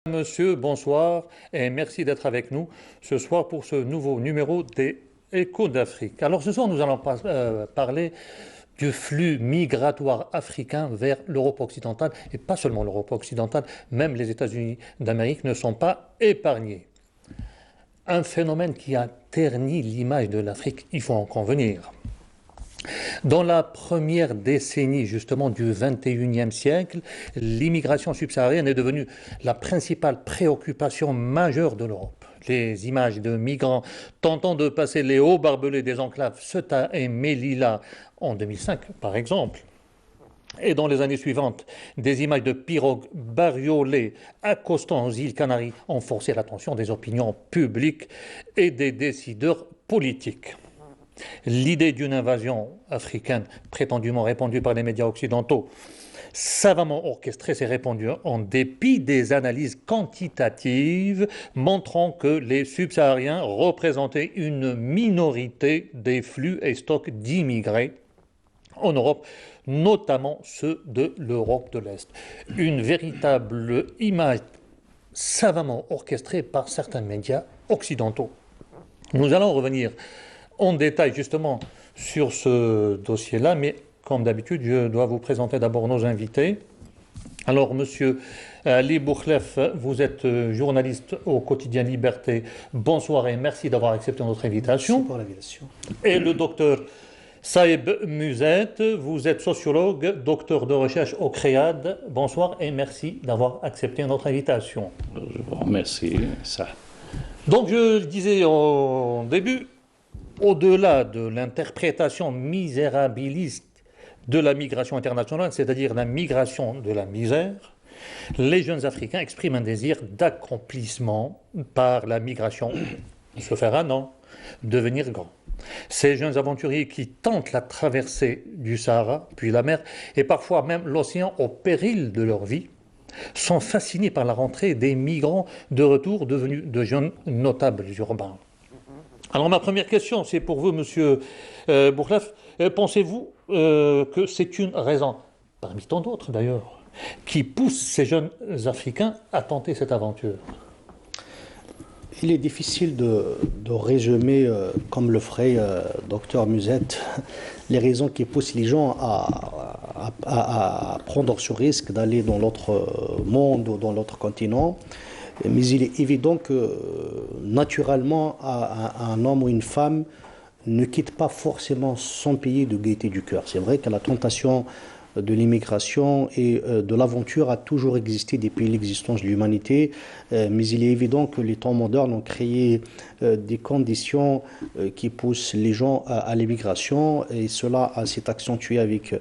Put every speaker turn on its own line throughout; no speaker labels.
Monsieur, bonsoir et merci d'être avec nous ce soir pour ce nouveau numéro des Échos d'Afrique. Alors ce soir, nous allons parler du flux migratoire africain vers l'Europe occidentale et pas seulement l'Europe occidentale, même les États-Unis d'Amérique ne sont pas épargnés. Un phénomène qui a terni l'image de l'Afrique, il faut en convenir. Dans la première décennie justement du XXIe siècle, l'immigration subsaharienne est devenue la principale préoccupation majeure de l'Europe. Les images de migrants tentant de passer les hauts barbelés des enclaves Ceuta et Melilla en 2005 par exemple, et dans les années suivantes, des images de pirogues bariolées accostant aux îles Canaries ont forcé l'attention des opinions publiques et des décideurs politiques. L'idée d'une invasion africaine prétendument répandue par les médias occidentaux, savamment orchestrée, s'est répandue en dépit des analyses quantitatives montrant que les subsahariens représentaient une minorité des flux et stocks d'immigrés en Europe, notamment ceux de l'Europe de l'Est. Une véritable image savamment orchestrée par certains médias occidentaux. Nous allons revenir en détail justement sur ce dossier-là, mais comme d'habitude, je dois vous présenter d'abord nos invités. Alors, monsieur Ali Boukhlef, vous êtes journaliste au quotidien Liberté. Bonsoir et merci d'avoir accepté notre invitation.
Merci pour l'invitation.
Et le docteur Saïb Muzet, vous êtes sociologue, docteur de recherche au CREAD. Bonsoir et merci d'avoir accepté notre invitation.
Je vous remercie, ça.
Donc, je le disais au début, au-delà de l'interprétation misérabiliste de la migration internationale, c'est-à-dire la migration de la misère, les jeunes Africains expriment un désir d'accomplissement par la migration, se faire un nom, devenir grand. Ces jeunes aventuriers qui tentent la traversée du Sahara, puis la mer, et parfois même l'océan au péril de leur vie, sont fascinés par la rentrée des migrants de retour devenus de jeunes notables urbains. Alors ma première question, c'est pour vous, monsieur Boukhlef. Pensez-vous que c'est une raison, parmi tant d'autres d'ailleurs, qui pousse ces jeunes Africains à tenter cette aventure?
Il est difficile de résumer, comme le ferait docteur Musette, les raisons qui poussent les gens à prendre ce risque d'aller dans l'autre monde ou dans l'autre continent. Mais il est évident que, naturellement, un homme ou une femme ne quitte pas forcément son pays de gaieté du cœur. C'est vrai que la tentation de l'immigration et de l'aventure a toujours existé depuis l'existence de l'humanité, mais il est évident que les temps modernes ont créé des conditions qui poussent les gens à l'immigration, et cela s'est accentué avec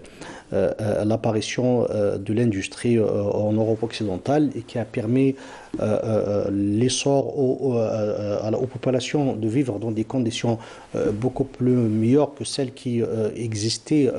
l'apparition de l'industrie en Europe occidentale, et qui a permis l'essor aux populations de vivre dans des conditions beaucoup plus meilleures que celles qui existaient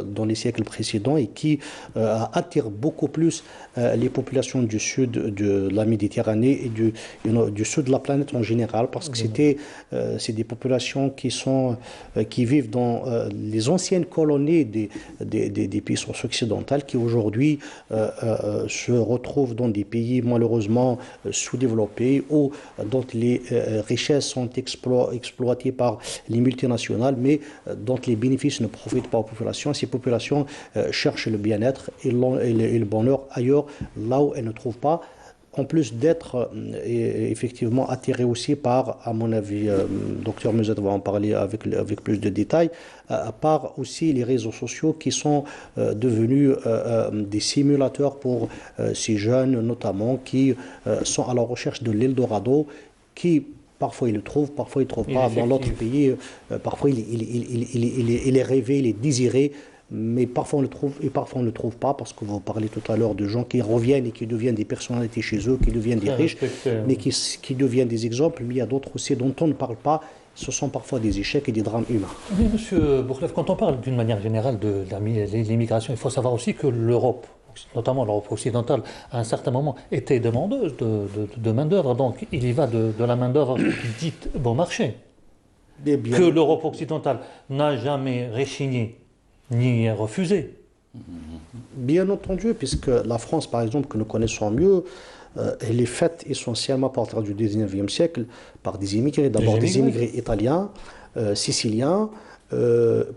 dans les siècles précédents, et qui attirent beaucoup plus les populations du sud de la Méditerranée et du sud de la planète en général, parce que c'est des populations qui vivent dans les anciennes colonies des pays occidentaux, qui aujourd'hui se retrouvent dans des pays malheureusement sous-développés, ou dont les richesses sont exploitées par les multinationales, mais dont les bénéfices ne profitent pas aux populations. Ces populations cherchent le bien-être et le bonheur ailleurs, là où elles ne trouvent pas, en plus d'être effectivement attirés aussi par, à mon avis, docteur Musette va en parler avec plus de détails, par aussi les réseaux sociaux qui sont devenus des simulateurs pour ces jeunes, notamment, qui sont à la recherche de l'Eldorado, qui parfois ils le trouvent, parfois ils ne trouvent pas dans l'autre pays, parfois il est rêvé, il est désiré, mais parfois on le trouve et parfois on ne le trouve pas, parce que vous parlez tout à l'heure de gens qui reviennent et qui deviennent des personnalités chez eux, qui deviennent des riches, mais qui deviennent des exemples. Mais il y a d'autres aussi dont on ne parle pas. Ce sont parfois des échecs et des drames humains.
Oui, monsieur Boukhlef, quand on parle d'une manière générale de l'immigration, il faut savoir aussi que l'Europe, notamment l'Europe occidentale, à un certain moment était demandeuse de main-d'œuvre. Donc il y va de la main-d'œuvre dite bon marché, que l'Europe occidentale n'a jamais rechigné ni refusé.
Bien entendu, puisque la France, par exemple, que nous connaissons mieux, elle est faite essentiellement à partir du 19e siècle par des immigrés. D'abord des immigrés italiens, siciliens,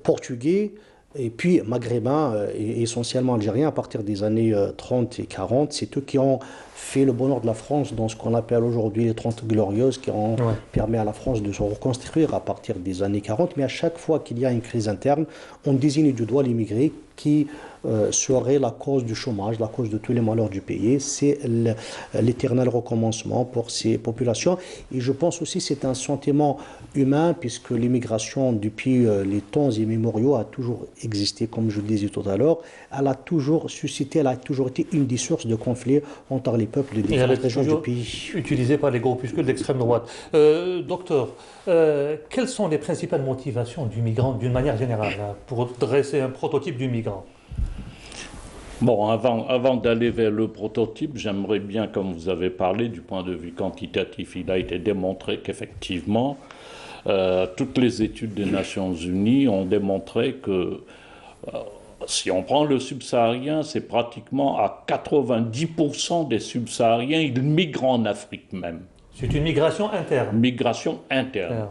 portugais, et puis maghrébins et essentiellement algériens à partir des années 30 et 40. C'est eux qui ont fait le bonheur de la France dans ce qu'on appelle aujourd'hui les 30 glorieuses, qui ont permis à la France de se reconstruire à partir des années 40. Mais à chaque fois qu'il y a une crise interne, on désigne du doigt l'immigré qui serait la cause du chômage, la cause de tous les malheurs du pays. C'est l'éternel recommencement pour ces populations. Et je pense aussi que c'est un sentiment humain, puisque l'immigration, depuis les temps immémoriaux, a toujours existé, comme je le disais tout à l'heure. Elle a toujours suscité, elle a toujours été une des sources de conflits entre les peuples de différentes régions du pays.
Utilisée par les groupuscules d'extrême droite. Docteur, quelles sont les principales motivations du migrant d'une manière générale, hein, pour dresser un prototype du migrant?
Bon, avant d'aller vers le prototype, j'aimerais bien, comme vous avez parlé, du point de vue quantitatif, il a été démontré qu'effectivement, toutes les études des Nations Unies ont démontré que si on prend le subsaharien, c'est pratiquement à 90% des subsahariens, ils migrent en Afrique même.
C'est une migration interne.
Migration interne.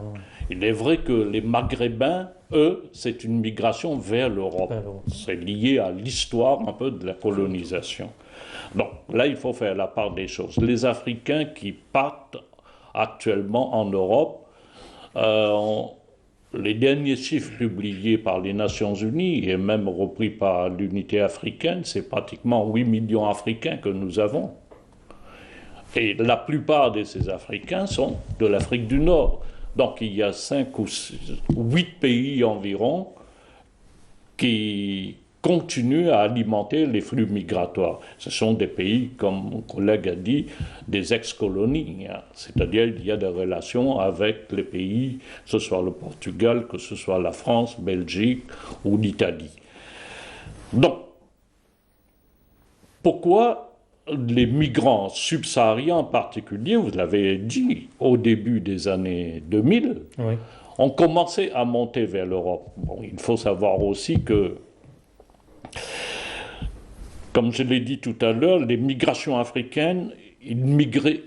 Il est vrai que les Maghrébins, eux, c'est une migration vers l'Europe. C'est lié à l'histoire un peu de la colonisation. Donc là, il faut faire la part des choses. Les Africains qui partent actuellement en Europe, les derniers chiffres publiés par les Nations Unies et même repris par l'unité africaine, c'est pratiquement 8 millions d'Africains que nous avons. Et la plupart de ces Africains sont de l'Afrique du Nord. Donc il y a 5 ou 8 pays environ qui continuent à alimenter les flux migratoires. Ce sont des pays, comme mon collègue a dit, des ex-colonies. C'est-à-dire qu'il y a des relations avec les pays, que ce soit le Portugal, que ce soit la France, Belgique ou l'Italie. Donc, pourquoi les migrants subsahariens en particulier, vous l'avez dit, au début des années 2000, ont commencé à monter vers l'Europe? Bon, il faut savoir aussi que, comme je l'ai dit tout à l'heure, les migrations africaines, ils migraient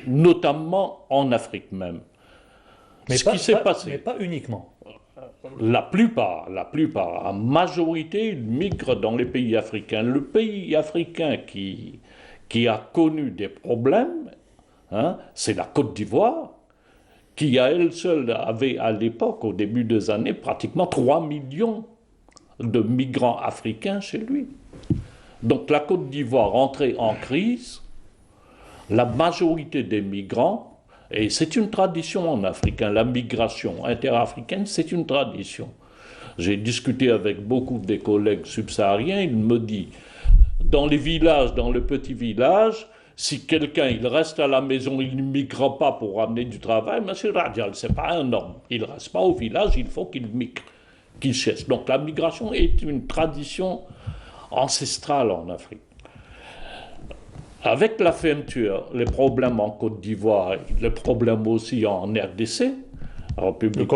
notamment en Afrique même.
Mais
ce qui s'est passé.
Mais pas uniquement.
La plupart, la majorité, ils migrent dans les pays africains. Le pays africain qui a connu des problèmes, c'est la Côte d'Ivoire, qui à elle seule avait à l'époque, au début des années, pratiquement 3 millions de migrants africains chez lui. Donc la Côte d'Ivoire entrait en crise, la majorité des migrants, et c'est une tradition en Afrique, la migration interafricaine, c'est une tradition. J'ai discuté avec beaucoup de collègues subsahariens, ils me disent, dans les villages, dans le petit village, si quelqu'un il reste à la maison, il ne migre pas pour amener du travail, M. Radial, ce n'est pas un homme. Il ne reste pas au village, il faut qu'il migre, qu'il cherche. Donc la migration est une tradition ancestrale en Afrique. Avec la fermeture, les problèmes en Côte d'Ivoire, les problèmes aussi en RDC, République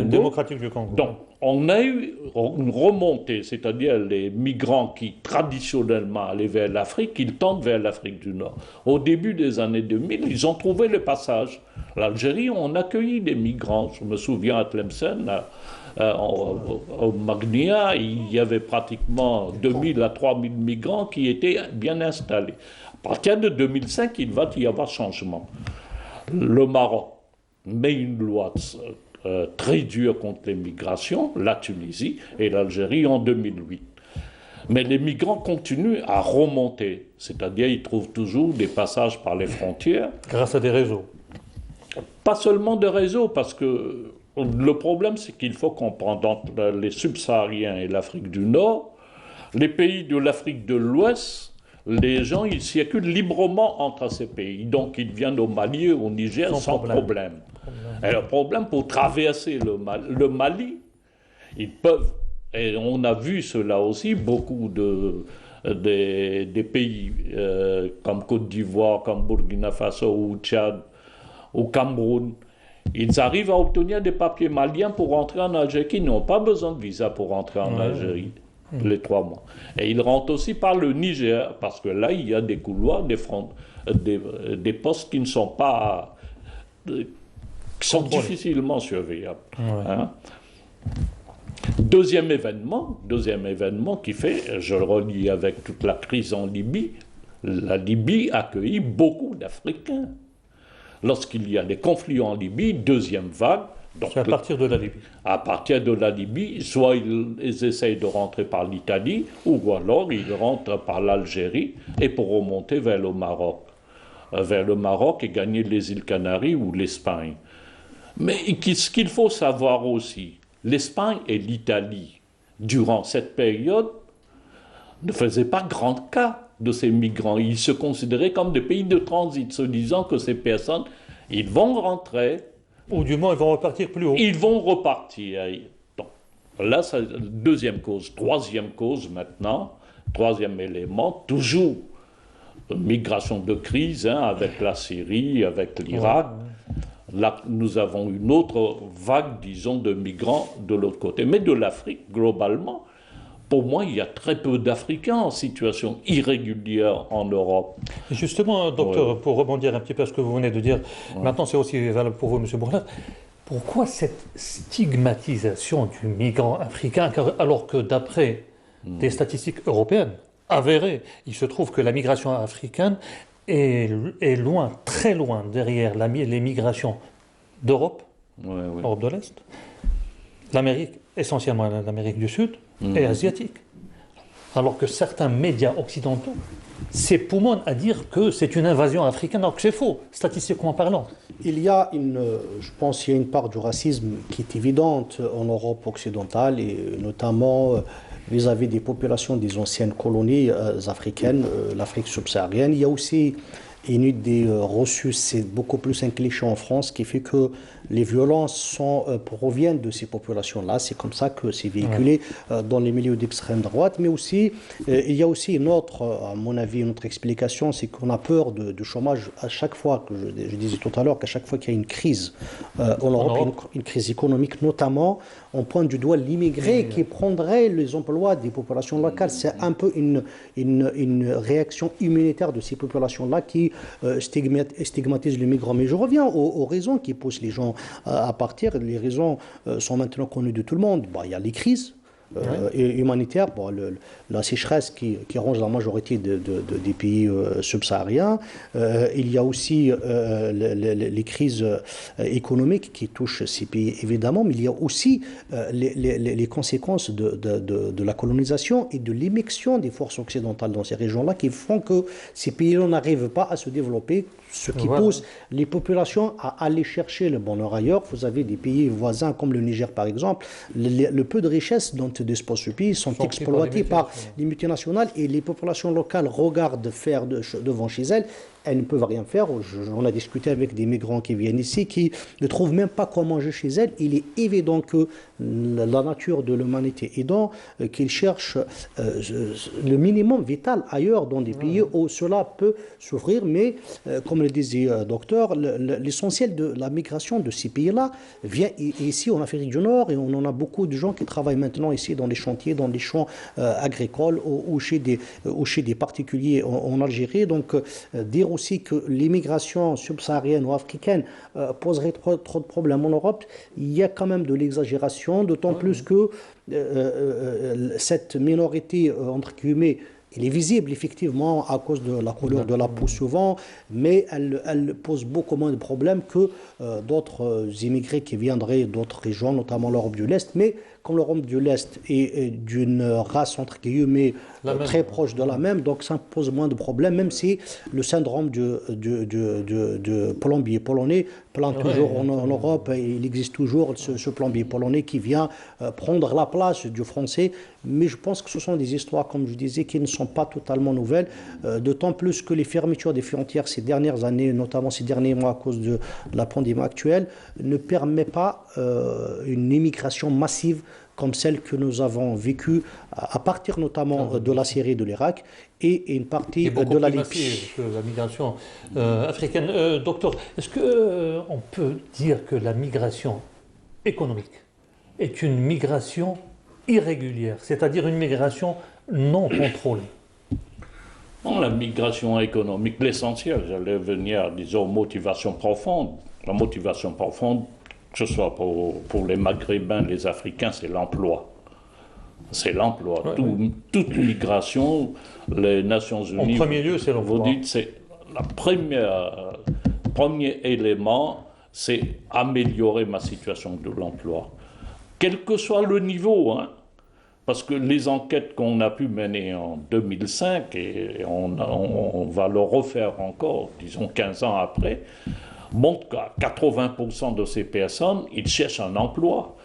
démocratique du Congo.
Donc, on a eu une remontée, c'est-à-dire les migrants qui traditionnellement allaient vers l'Afrique, ils tendent vers l'Afrique du Nord. Au début des années 2000, ils ont trouvé le passage. L'Algérie, on accueilli des migrants. Je me souviens à Tlemcen, au Magnia, il y avait pratiquement 2000 à 3000 migrants qui étaient bien installés. À partir de 2005, il va y avoir changement. Le Maroc met une loi très dure contre les migrations, la Tunisie et l'Algérie en 2008. Mais les migrants continuent à remonter, c'est-à-dire ils trouvent toujours des passages par les frontières.
Grâce à des réseaux.
Pas seulement des réseaux, parce que le problème, c'est qu'il faut comprendre entre les subsahariens et l'Afrique du Nord, les pays de l'Afrique de l'Ouest, les gens, ils circulent librement entre ces pays. Donc, ils viennent au Mali, au Niger, sans problème. Et le problème, pour traverser le Mali, ils peuvent, et on a vu cela aussi, beaucoup des pays comme Côte d'Ivoire, comme Burkina Faso ou Tchad, au Cameroun, ils arrivent à obtenir des papiers maliens pour rentrer en Algérie, qui n'ont pas besoin de visa pour rentrer en Algérie. les 3 mois. Et ils rentrent aussi par le Niger, parce que là, il y a des couloirs, des postes qui ne sont pas... qui sont difficilement surveillables. Hein. Deuxième événement qui fait, je le relie avec toute la crise en Libye, la Libye accueillit beaucoup d'Africains. Lorsqu'il y a des conflits en Libye, deuxième vague.
C'est à partir de la Libye.
À partir de la Libye, soit ils essayent de rentrer par l'Italie, ou alors ils rentrent par l'Algérie et pour remonter vers le Maroc. Vers le Maroc et gagner les îles Canaries ou l'Espagne. Mais ce qu'il faut savoir aussi, l'Espagne et l'Italie, durant cette période, ne faisaient pas grand cas de ces migrants. Ils se considéraient comme des pays de transit, se disant que ces personnes, ils vont rentrer.
Ou du moins, ils vont repartir plus haut.
Ils vont repartir. Donc, là, c'est la deuxième cause. Troisième cause maintenant, troisième élément, toujours migration de crise, hein, avec la Syrie, avec l'Irak. Là, nous avons une autre vague, disons, de migrants de l'autre côté. Mais de l'Afrique, globalement, pour moi, il y a très peu d'Africains en situation irrégulière en Europe.
Et justement, docteur, pour rebondir un petit peu à ce que vous venez de dire, maintenant c'est aussi valable pour vous, M. Bourlat, pourquoi cette stigmatisation du migrant africain, alors que d'après des statistiques européennes avérées, il se trouve que la migration africaine est loin, très loin derrière les migrations d'Europe, Europe de l'Est, l'Amérique, essentiellement l'Amérique du Sud, et asiatique. Alors que certains médias occidentaux s'époumonent à dire que c'est une invasion africaine, alors que c'est faux, statistiquement parlant.
Il y a je pense qu'il y a une part du racisme qui est évidente en Europe occidentale, et notamment vis-à-vis des populations des anciennes colonies africaines, l'Afrique subsaharienne. Il y a aussi une idée reçue, c'est beaucoup plus un cliché en France, qui fait que les violences proviennent de ces populations-là. C'est comme ça que c'est véhiculé dans les milieux d'extrême droite. Mais aussi, il y a aussi à mon avis, une autre explication, c'est qu'on a peur de chômage à chaque fois, que je disais tout à l'heure, qu'à chaque fois qu'il y a une crise en Europe, une crise économique notamment, on pointe du doigt l'immigré qui prendrait les emplois des populations locales. C'est un peu une réaction immunitaire de ces populations-là qui stigmatisent les migrants. Mais je reviens aux raisons qui poussent les gens à partir. Les raisons sont maintenant connues de tout le monde. Il y a les crises humanitaires, la sécheresse qui ronge la majorité des pays subsahariens. Il y a aussi les crises économiques qui touchent ces pays, évidemment, mais il y a aussi les conséquences de la colonisation et de l'immixtion des forces occidentales dans ces régions-là qui font que ces pays-là n'arrivent pas à se développer, ce qui pousse les populations à aller chercher le bonheur ailleurs. Vous avez des pays voisins comme le Niger, par exemple. Le peu de richesses dont disposent ce pays sont exploités par les multinationales, et les populations locales regardent faire devant chez elles. Elles ne peuvent rien faire. On a discuté avec des migrants qui viennent ici, qui ne trouvent même pas quoi manger chez elles. Il est évident que la nature de l'humanité aidant, qu'ils cherchent le minimum vital ailleurs, dans des pays où cela peut souffrir. Mais, comme le disait le docteur, l'essentiel de la migration de ces pays-là vient ici en Afrique du Nord, et on en a beaucoup de gens qui travaillent maintenant ici dans les chantiers, dans les champs agricoles ou chez des particuliers en Algérie. Donc, dire aussi que l'immigration subsaharienne ou africaine poserait trop de problèmes en Europe, il y a quand même de l'exagération, d'autant plus que cette minorité, entre guillemets, elle est visible effectivement à cause de la couleur de la peau souvent, mais elle pose beaucoup moins de problèmes que d'autres immigrés qui viendraient d'autres régions, notamment l'Europe de l'Est. Mais comme l'Europe de l'Est est d'une race, entre guillemets, très proche de la même, donc ça pose moins de problèmes, même si le syndrome de plombier polonais plante toujours en Europe. Il existe toujours ce plombier polonais qui vient prendre la place du français. Mais je pense que ce sont des histoires, comme je disais, qui ne sont pas totalement nouvelles, d'autant plus que les fermetures des frontières ces dernières années, notamment ces derniers mois à cause de la pandémie actuelle, ne permettent pas une immigration massive comme celle que nous avons vécue à partir notamment de la Syrie et de l'Irak, et une partie de la Libye.
Que la migration africaine. Docteur, est-ce qu'on peut dire que la migration économique est une migration irrégulière, c'est-à-dire une migration non contrôlée?
Bon, la migration économique, l'essentiel, j'allais venir, disons, motivation profonde. La motivation profonde, que ce soit pour les Maghrébins, les Africains, c'est l'emploi. C'est l'emploi. Toute migration, les Nations Unies...
En premier lieu, c'est l'emploi.
Vous dites, c'est premier élément, c'est améliorer ma situation de l'emploi. Quel que soit le niveau, hein. Parce que les enquêtes qu'on a pu mener en 2005, et on va le refaire encore, disons 15 ans après, montrent qu'à 80% de ces personnes, ils cherchent un emploi.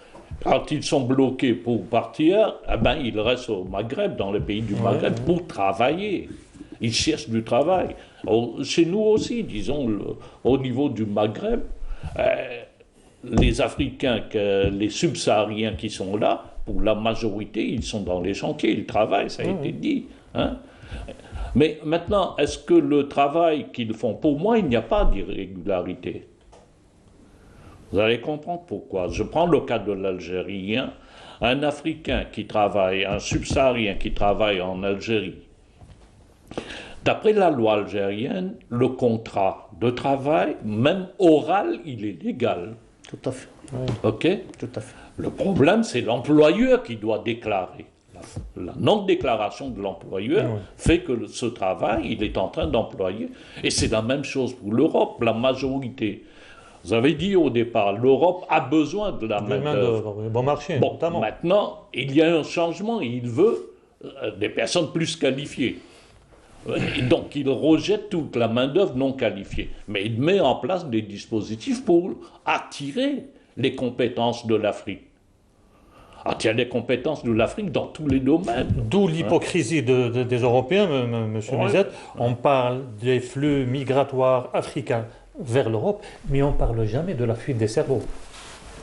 Quand ils sont bloqués pour partir, eh ben, ils restent au Maghreb, dans les pays du Maghreb, pour travailler. Ils cherchent du travail. Chez nous aussi, disons, au niveau du Maghreb, les Africains, les subsahariens qui sont là, pour la majorité, ils sont dans les chantiers, ils travaillent, ça a été dit. Hein. Mais maintenant, est-ce que le travail qu'ils font, pour moi, il n'y a pas d'irrégularité. Vous allez comprendre pourquoi. Je prends le cas de l'Algérien, un Africain qui travaille, un subsaharien qui travaille en Algérie. D'après la loi algérienne, le contrat de travail, même oral, il est légal.
Tout à fait.
OK?
Tout à fait.
Le problème, c'est l'employeur qui doit déclarer. La non-déclaration de l'employeur fait que ce travail, il est en train d'employer. Et c'est la même chose pour l'Europe, la majorité. Vous avez dit au départ, l'Europe a besoin de la main-d'œuvre.
Bon marché,
bon,
notamment.
Maintenant, il y a un changement et il veut des personnes plus qualifiées. Et donc, il rejette toute la main-d'œuvre non qualifiée. Mais il met en place des dispositifs pour attirer les compétences de l'Afrique. Attirer les compétences de l'Afrique dans tous les domaines.
D'où l'hypocrisie des Européens, M. Musette. On parle des flux migratoires africains vers l'Europe, mais on ne parle jamais de la fuite des cerveaux.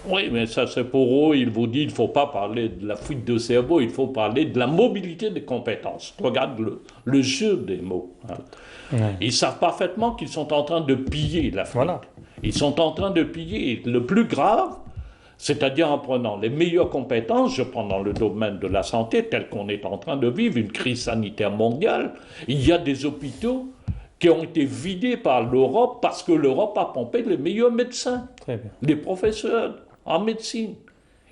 Oui, mais ça c'est pour eux, ils vous disent qu'il ne faut pas parler de la fuite de cerveau, il faut parler de la mobilité des compétences. Regarde le jeu des mots. Hein. Ils savent parfaitement qu'ils sont en train de piller l'Afrique. Voilà. Ils sont en train de piller. Et le plus grave, c'est-à-dire en prenant les meilleures compétences, je prends dans le domaine de la santé, tel qu'on est en train de vivre, une crise sanitaire mondiale, il y a des hôpitaux qui ont été vidés par l'Europe parce que l'Europe a pompé les meilleurs médecins, les professeurs en médecine.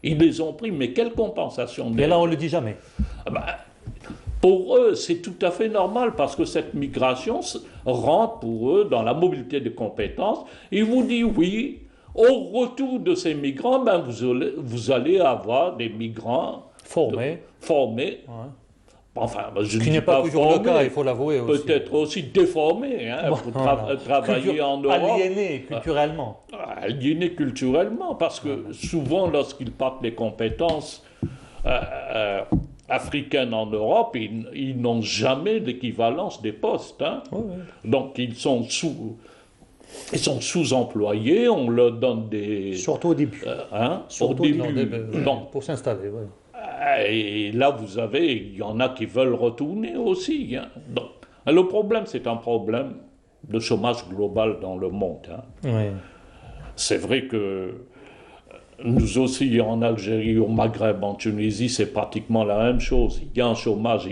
Ils les ont pris, mais quelle compensation?
Et là, on ne le dit jamais.
Pour eux, c'est tout à fait normal parce que cette migration rentre pour eux dans la mobilité des compétences. Ils vous disent oui, au retour de ces migrants, ben vous allez avoir des migrants formés. Enfin, je
qui n'est pas toujours le cas, il faut l'avouer aussi.
Peut-être aussi déformés pour travailler en Europe.
Aliénés culturellement.
Aliénés culturellement, parce que souvent, lorsqu'ils partent des compétences africaines en Europe, ils n'ont jamais l'équivalence des postes. Hein. Donc, ils sont sous-employés, on leur donne des...
Surtout au début.
Surtout au début.
Donc, pour s'installer, oui.
Et là, il y en a qui veulent retourner aussi. Hein. Donc, le problème, c'est un problème de chômage global dans le monde. Hein.
Oui.
C'est vrai que nous aussi, en Algérie, au Maghreb, en Tunisie, c'est pratiquement la même chose. Il y a un chômage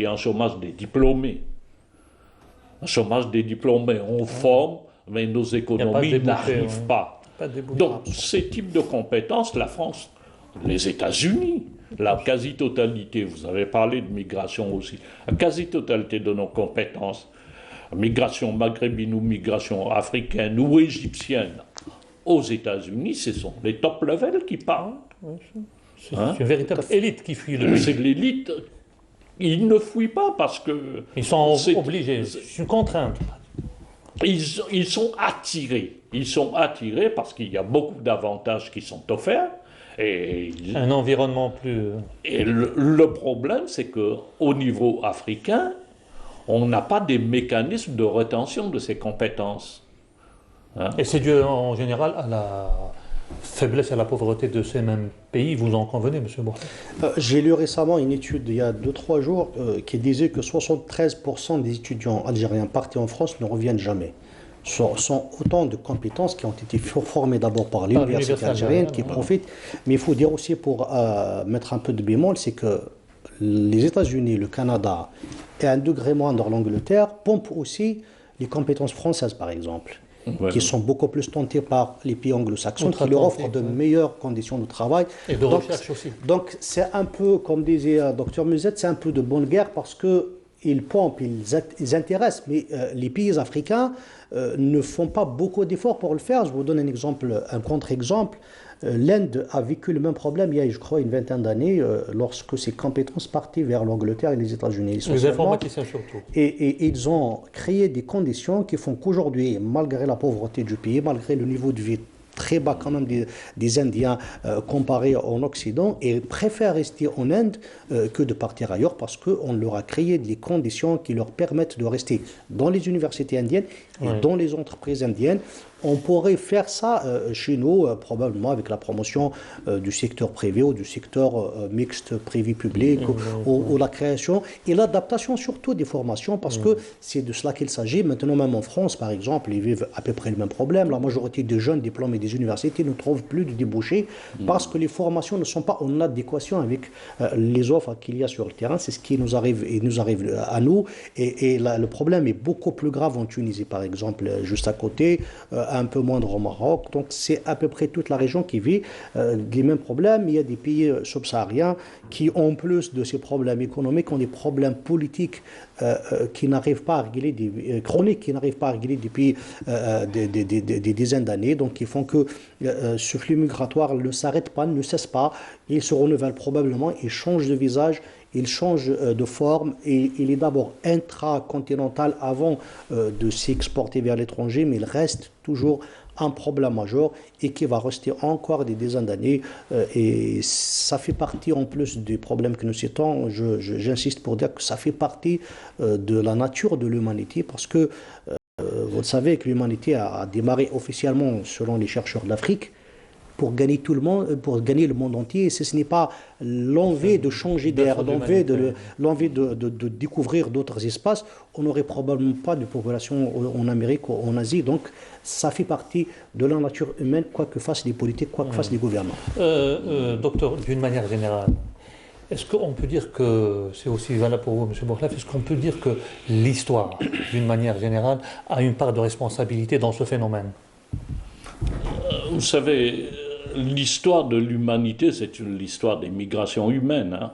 des diplômés. Un chômage des diplômés. On forme, mais nos économies n'arrivent pas. Donc, ces types de compétences, la France, les États-Unis, la quasi-totalité, vous avez parlé de migration aussi, la quasi-totalité de nos compétences, migration maghrébine ou migration africaine ou égyptienne, aux États-Unis, ce sont les top levels qui parlent.
C'est une véritable élite qui fuit le pays.
C'est l'élite. Ils ne fuient pas parce que...
Ils sont obligés, c'est une contrainte.
Ils sont attirés. Ils sont attirés parce qu'il y a beaucoup d'avantages qui sont offerts.
Un environnement plus...
Et le problème, c'est qu'au niveau africain, on n'a pas des mécanismes de rétention de ces compétences. Hein?
Et c'est dû en général à la faiblesse et à la pauvreté de ces mêmes pays, vous en convenez, M. Bourret?
J'ai lu récemment une étude, il y a 2-3 jours, qui disait que 73% des étudiants algériens partis en France ne reviennent jamais. sont autant de compétences qui ont été formées d'abord par l'université
l'université
algérienne, qui
algérienne,
profitent. Mais il faut dire aussi, pour mettre un peu de bémol, c'est que les États-Unis, le Canada et à un degré moindre l'Angleterre pompent aussi les compétences françaises, par exemple, qui sont beaucoup plus tentées par les pays anglo-saxons, qui leur offrent de meilleures conditions de travail.
Et de recherche aussi.
Donc c'est un peu, comme disait Dr Musette, c'est un peu de bonne guerre parce qu'ils pompent, ils intéressent, mais les pays africains ne font pas beaucoup d'efforts pour le faire. Je vous donne un exemple, un contre-exemple. L'Inde a vécu le même problème il y a, je crois, une vingtaine d'années, lorsque ses compétences partaient vers l'Angleterre et les États-Unis.
Les informaticiens surtout.
Et ils ont créé des conditions qui font qu'aujourd'hui, malgré la pauvreté du pays, malgré le niveau de vie très bas quand même des Indiens comparés en Occident, et préfèrent rester en Inde que de partir ailleurs parce qu'on leur a créé des conditions qui leur permettent de rester dans les universités indiennes et dans les entreprises indiennes. On pourrait faire ça chez nous, probablement avec la promotion du secteur privé ou du secteur mixte privé-public ou la création et l'adaptation surtout des formations parce que c'est de cela qu'il s'agit. Maintenant, même en France, par exemple, ils vivent à peu près le même problème. La majorité des jeunes diplômés des universités ne trouvent plus de débouchés parce que les formations ne sont pas en adéquation avec les offres qu'il y a sur le terrain. C'est ce qui nous arrive à nous. Et là, le problème est beaucoup plus grave en Tunisie, par exemple, juste à côté. Un peu moindre au Maroc. Donc c'est à peu près toute la région qui vit les mêmes problèmes. Il y a des pays subsahariens qui, en plus de ces problèmes économiques, ont des problèmes politiques qui n'arrivent pas à régler, chroniques qui n'arrivent pas à régler depuis des dizaines d'années. Donc qui font que ce flux migratoire ne s'arrête pas, ne cesse pas. Il se renouvelle probablement, il change de visage. Il change de forme et il est d'abord intracontinental avant de s'exporter vers l'étranger, mais il reste toujours un problème majeur et qui va rester encore des dizaines d'années. Et ça fait partie, en plus des problèmes que nous citons, j'insiste pour dire que ça fait partie de la nature de l'humanité parce que vous le savez que l'humanité a démarré officiellement, selon les chercheurs d'Afrique, pour gagner tout le monde, pour gagner le monde entier. Et ce n'est pas l'envie de changer d'air, l'envie de découvrir d'autres espaces. On n'aurait probablement pas de population en Amérique ou en Asie. Donc, ça fait partie de la nature humaine, quoi que fassent les politiques, quoi que fassent les gouvernements.
Docteur, d'une manière générale, est-ce qu'on peut dire que, c'est aussi valable pour vous, M. Bourklaf, est-ce qu'on peut dire que l'histoire, d'une manière générale, a une part de responsabilité dans ce phénomène?
Vous savez, l'histoire de l'humanité, c'est l'histoire des migrations humaines. Hein.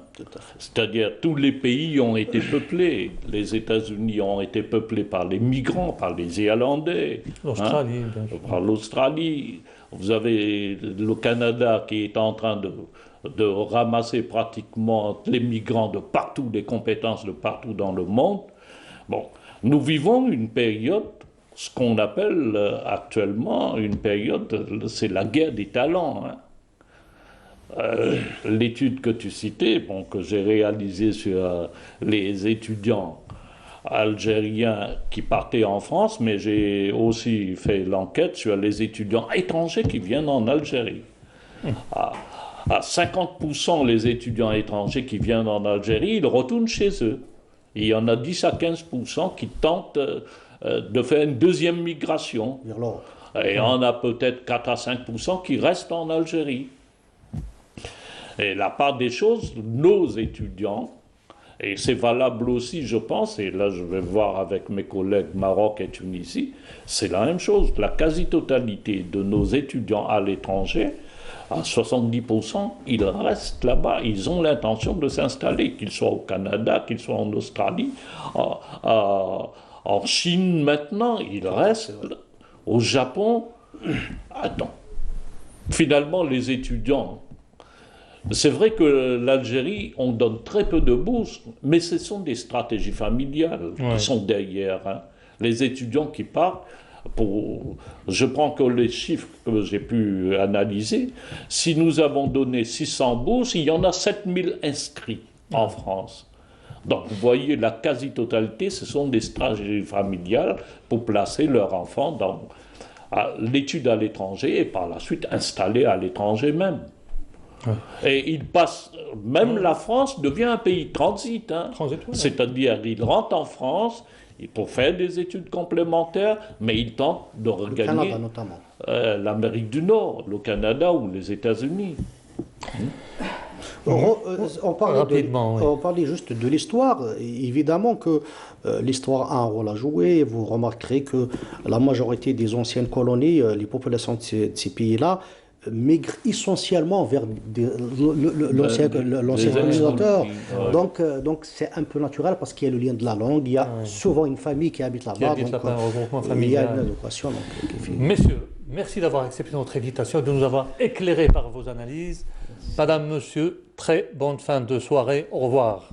C'est-à-dire, tous les pays ont été peuplés. Les États-Unis ont été peuplés par les migrants, par les Irlandais.
L'Australie,
par l'Australie. Vous avez le Canada qui est en train de ramasser pratiquement les migrants de partout, les compétences de partout dans le monde. Bon, nous vivons une période, ce qu'on appelle actuellement une période, c'est la guerre des talents. Hein. L'étude que tu citais, bon, que j'ai réalisée sur les étudiants algériens qui partaient en France, mais j'ai aussi fait l'enquête sur les étudiants étrangers qui viennent en Algérie. À 50%, les étudiants étrangers qui viennent en Algérie, ils retournent chez eux. Il y en a 10 à 15% qui tentent de faire une deuxième migration. Et on a peut-être 4 à 5% qui restent en Algérie. Et la part des choses, nos étudiants, et c'est valable aussi, je pense, et là je vais voir avec mes collègues Maroc et Tunisie, c'est la même chose. La quasi-totalité de nos étudiants à l'étranger, à 70%, ils restent là-bas. Ils ont l'intention de s'installer, qu'ils soient au Canada, qu'ils soient en Australie, en Chine maintenant, ils restent. Au Japon, attends. Finalement, les étudiants, c'est vrai que l'Algérie, on donne très peu de bourses, mais ce sont des stratégies familiales qui sont derrière. Hein. Les étudiants qui partent, je prends que les chiffres que j'ai pu analyser, si nous avons donné 600 bourses, il y en a 7000 inscrits en France. Donc vous voyez, la quasi-totalité, ce sont des stratégies familiales pour placer leurs enfants dans l'étude à l'étranger et par la suite installer à l'étranger même. Et ils passent, même la France devient un pays transit. Hein. C'est-à-dire, ils rentrent en France, pour faire des études complémentaires, mais ils tentent de
Le
regagner
Canada notamment.
l'Amérique du Nord, le Canada ou les États-Unis.
On parlait,
Rapidement, oui.
on parlait juste de l'histoire. Évidemment que l'histoire a un rôle à jouer. Vous remarquerez que la majorité des anciennes colonies, les populations de ces pays-là, migrent essentiellement vers l'ancien colonisateur. Donc c'est un peu naturel parce qu'il y a le lien de la langue. Il y a souvent une famille qui habite
Qui
là-bas.
habite
donc,
là-bas, un regroupement
il y a
familial.
une éducation.
Messieurs, merci d'avoir accepté notre invitation, de nous avoir éclairés par vos analyses. Madame, monsieur, très bonne fin de soirée. Au revoir.